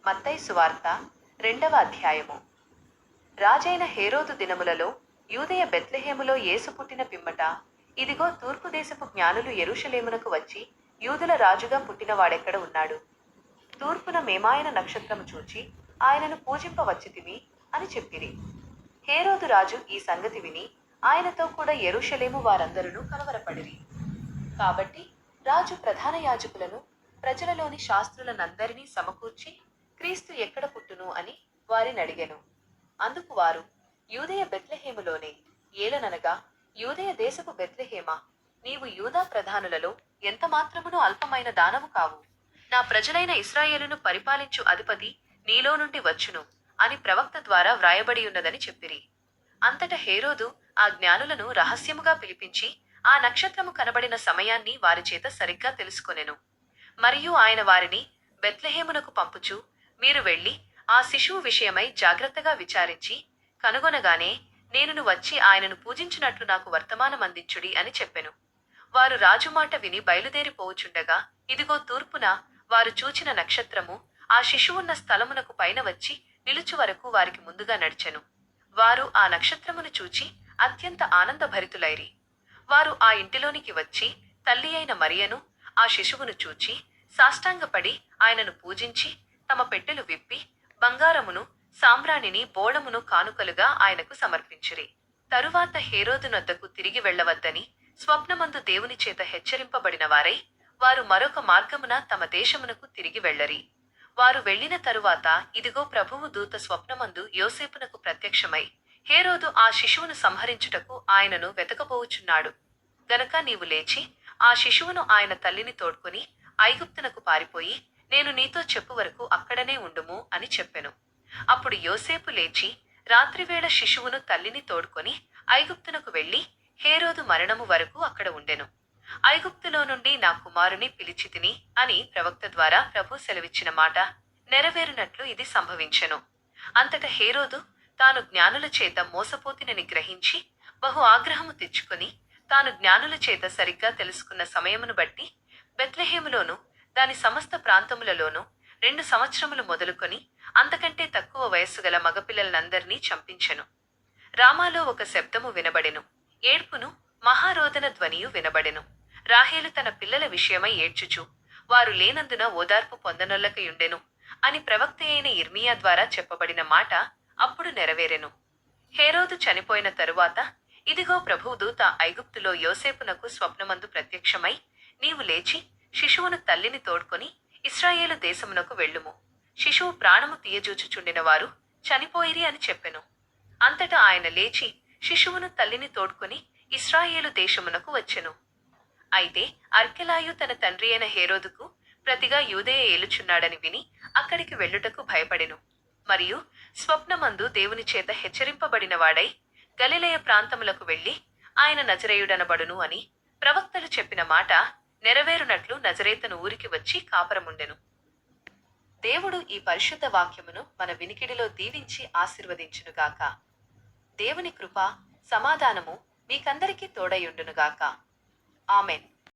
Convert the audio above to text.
మత్తయి సువార్త 2వ అధ్యాయము. రాజైన హేరోదు దినములలో యూదయ బెత్లెహేములో యేసు పుట్టిన పిమ్మట, ఇదిగో తూర్పు దేశపు జ్ఞానులు యెరూషలేమునకు వచ్చి, యూదుల రాజుగా పుట్టినవాడెక్కడ ఉన్నాడు? తూర్పున మేమాయన నక్షత్రము చూచి ఆయనను పూజింపవచ్చితిమి అని చెప్పిరి. హేరోదు రాజు ఈ సంగతి విని ఆయనతో కూడా యెరూషలేము వారందరూ కలవరపడిరి. కాబట్టి రాజు ప్రధాన యాజకులను, ప్రజలలోని శాస్త్రులనందరినీ సమకూర్చి, క్రీస్తు ఎక్కడ పుట్టును అని వారినడిగెను. అందుకు వారు, యూదయ బెత్లెహేములోనే. ఏలననగా, యూదయ దేశపు బెత్లెహేమా, నీవు యూదా ప్రధానులలో ఎంత మాత్రమును అల్పమైన దానవు కావు. నా ప్రజలైన ఇశ్రాయేలును పరిపాలించు అధిపతి నీలో నుండి వచ్చును అని ప్రవక్త ద్వారా వ్రాయబడి ఉన్నదని చెప్పిరి. అంతట హేరోదు ఆ జ్ఞానులను రహస్యముగా పిలిపించి ఆ నక్షత్రము కనబడిన సమయాన్ని వారిచేత సరిగ్గా తెలుసుకొనెను. మరియు ఆయన వారిని బెత్లెహేమునకు పంపుచు, మీరు వెళ్ళి ఆ శిశువు విషయమై జాగ్రత్తగా విచారించి కనుగొనగానే నేనును వచ్చి ఆయనను పూజించునట్లు నాకు వర్తమానమందించుడి అని చెప్పెను. వారు రాజు మాట విని బయలుదేరిపోవుచుండగా, ఇదిగో తూర్పున వారు చూచిన నక్షత్రము ఆ శిశువున్న స్థలమునకు పైన వచ్చి నిలుచు వరకు వారికి ముందుగా నడిచెను. వారు ఆ నక్షత్రమును చూచి అత్యంత ఆనందభరితులైరి. వారు ఆ ఇంటిలోనికి వచ్చి తల్లి అయిన మరియను, ఆ శిశువును చూచి సాష్టాంగపడి ఆయనను పూజించి, తమ పెట్టెలు విప్పి బంగారమును, సాంబ్రాణిని, బోళమును కానుకలుగా ఆయనకు సమర్పించిరి. తరువాత హేరోదునొద్దకు తిరిగి వెళ్ళవద్దని స్వప్నమందు దేవుని చేత హెచ్చరింపబడిన వారై, వారు మరొక మార్గమున తమ దేశమునకు తిరిగి వెళ్ళరి. వారు వెళ్ళిన తరువాత, ఇదిగో ప్రభువు దూత స్వప్నమందు యోసేపునకు ప్రత్యక్షమై, హేరోదు ఆ శిశువును సంహరించుటకు ఆయనను వెతకబోవుచున్నాడు గనక నీవు లేచి ఆ శిశువును ఆయన తల్లిని తోడ్కొని ఐగుప్తునకు పారిపోయి, నేను నీతో చెప్పు వరకు అక్కడనే ఉండుము అని చెప్పెను. అప్పుడు యోసేపు లేచి రాత్రివేళ శిశువును తల్లిని తోడ్కొని ఐగుప్తునకు వెళ్ళి హేరోదు మరణము వరకు అక్కడ ఉండెను. ఐగుప్తులో నుండి నా కుమారుని పిలిచితిని అని ప్రవక్త ద్వారా ప్రభు సెలవిచ్చిన మాట నెరవేరునట్లు ఇది సంభవించెను. అంతట హేరోదు తాను జ్ఞానుల చేత మోసపోతినని గ్రహించి బహు ఆగ్రహము తెచ్చుకొని, తాను జ్ఞానుల చేత సరిగ్గా తెలుసుకున్న సమయమును బట్టి బెత్లెహేములోను దాని సమస్త ప్రాంతములలోనూ 2 సంవత్సరములు మొదలుకొని అంతకంటే తక్కువ వయస్సు గల మగపిల్లలనందరినీ చంపించెను. రామాలో ఒక శబ్దము వినబడెను, ఏడ్పును, మహారోదన ధ్వనియు వినబడెను. రాహేలు తన పిల్లల విషయమై ఏడ్చుచు, వారు లేనందున ఓదార్పు పొందనొల్లకయుండెను అని ప్రవక్త అయిన ఇర్మియా ద్వారా చెప్పబడిన మాట అప్పుడు నెరవేరెను. హేరోదు చనిపోయిన తరువాత, ఇదిగో ప్రభువు దూత ఐగుప్తులో యోసేపునకు స్వప్నమందు ప్రత్యక్షమై, నీవు లేచి శిశువును తల్లిని తోడ్కొని ఇశ్రాయేలు దేశమునకు వెళ్ళుము. శిశువు ప్రాణము తీయజూచుచుండిన వారు చనిపోయిరి అని చెప్పెను. అంతటా ఆయన లేచి శిశువును తల్లిని తోడ్కొని ఇశ్రాయేలు దేశమునకు వచ్చెను. అయితే అర్కెలాయు తన తండ్రి అయిన హేరోదుకు ప్రతిగా యూదయ ఏలుచున్నాడని విని అక్కడికి వెళ్ళుటకు భయపడెను. మరియు స్వప్నమందు దేవుని చేత హెచ్చరింపబడినవాడై గలిలయ ప్రాంతములకు వెళ్ళి ఆయన నజరేయుడనబడును అని ప్రవక్తలు చెప్పిన మాట నెరవేరునట్లు నజరేతను ఊరికి వచ్చి కాపురముండెను. దేవుడు ఈ పరిశుద్ధ వాక్యమును మన వినికిడిలో దీవించి ఆశీర్వదించునుగాక. దేవుని కృప, సమాధానము మీకందరికీ తోడయుండునుగాక. ఆమెన్.